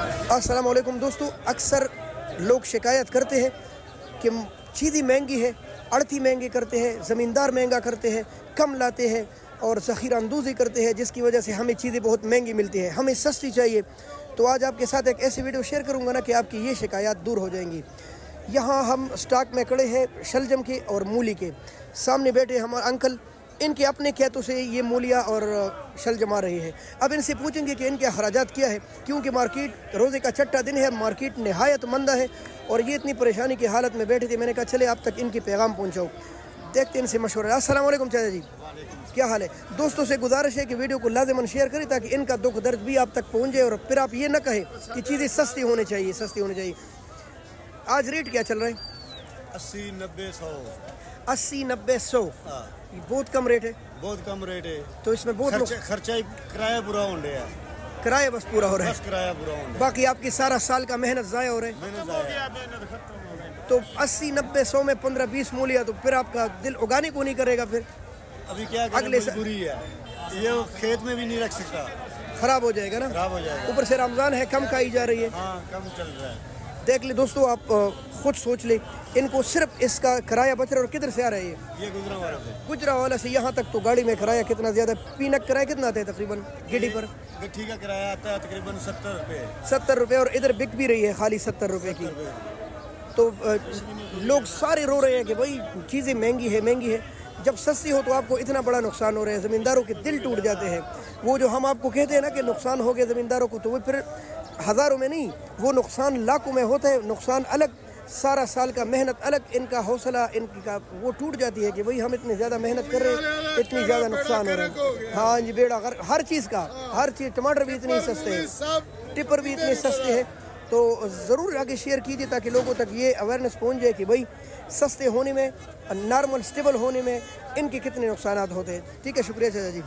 अस्सलाम वालेकुम दोस्तों, अक्सर लोग शिकायत करते हैं कि चीज़ें महंगी है, अड़ती महंगी करते हैं, ज़मींदार महंगा करते हैं, कम लाते हैं और ज़ख़ीरा अंदोज़ी करते हैं, जिसकी वजह से हमें चीज़ें बहुत महंगी मिलती है, हमें सस्ती चाहिए। तो आज आपके साथ एक ऐसी वीडियो शेयर करूंगा ना कि आपकी ये शिकायत दूर हो जाएंगी। यहाँ हम स्टॉक में खड़े हैं शलजम के और मूली के, सामने बैठे हमारे अंकल, इनके अपने खेतों से ये मूलियाँ और शलजम आ रही है। अब इनसे पूछेंगे कि इनके अखराजात क्या है, क्योंकि मार्केट रोज़े का छठा दिन है, मार्केट नहायत मंदा है और ये इतनी परेशानी की हालत में बैठे थे। मैंने कहा चले आप तक इनकी पैगाम पहुँचाऊँ, देखते हैं इनसे मशवरा। अस्सलाम वालेकुम चाचा जी, क्या हाल है? दोस्तों से गुजारिश है कि वीडियो को लाज़िमन शेयर करें ताकि इनका दुख दर्द भी आप तक पहुँच जाए और फिर आप ये ना कहें कि चीज़ें सस्ती होनी चाहिए, सस्ती होनी चाहिए। आज रेट क्या चल रहा है? 80, 90, 100। 80, 90, 100 ये बहुत कम रेट है। बहुत कम रेट है। तो इसमें बहुत खर्चा ही किराया पूरा होने है, किराया बस पूरा हो रहा बस है, किराया पूरा होने, बाकी आपकी सारा साल का मेहनत ज़ाया हो रहा है। मेहनत आया। तो 80, 90, 100 में 15, 20 मूलियाँ, तो फिर आपका दिल उगाने को नहीं करेगा। फिर अभी क्या करें, अगले मजबूरी है, ये खेत में भी नहीं रख सकता, ख़राब हो जाएगा ना, खराब हो जाएगा। ऊपर से रमज़ान है, कम खाई जा रही है। हाँ, कम चल रहा है। देख ले दोस्तों, आप खुद सोच ले, इनको सिर्फ इसका किराया बच रहा है। और किधर से आ रहा है ये गुजरावाला से यहाँ तक? तो गाड़ी में किराया कितना ज़्यादा, पीनक किराया कितना आता है तकरीबन गिडी पर? गट्ठी का किराया आता है तकरीबन 70 रुपये। 70 रुपये, और इधर बिक भी रही है खाली 70 रुपये की। तो लोग सारे रो रहे हैं कि भाई चीज़ें महंगी है, महंगी है। जब सस्ती हो तो आपको इतना बड़ा नुकसान हो रहा है, ज़मींदारों के दिल टूट जाते हैं। वो जो हम आपको कहते हैं ना कि नुकसान हो गया ज़मींदारों को, तो वो फिर हज़ारों में नहीं, वो नुकसान लाखों में होता है। नुकसान अलग, सारा साल का मेहनत अलग, इनका हौसला इनका वो टूट जाती है कि भाई हम इतनी ज़्यादा मेहनत कर रहे हैं, इतनी ज़्यादा नुकसान हो रहा है। हाँ जी, बेड़ा हर चीज़ का, हर चीज़, टमाटर भी इतने सस्ते हैं, टिपर भी इतने सस्ते हैं। तो ज़रूर आगे शेयर कीजिए ताकि लोगों तक ये अवेयरनेस पहुंच जाए कि भाई सस्ते होने में, नॉर्मल स्टेबल होने में इनके कितने नुकसान होते हैं। ठीक है, शुक्रिया चाचा जी।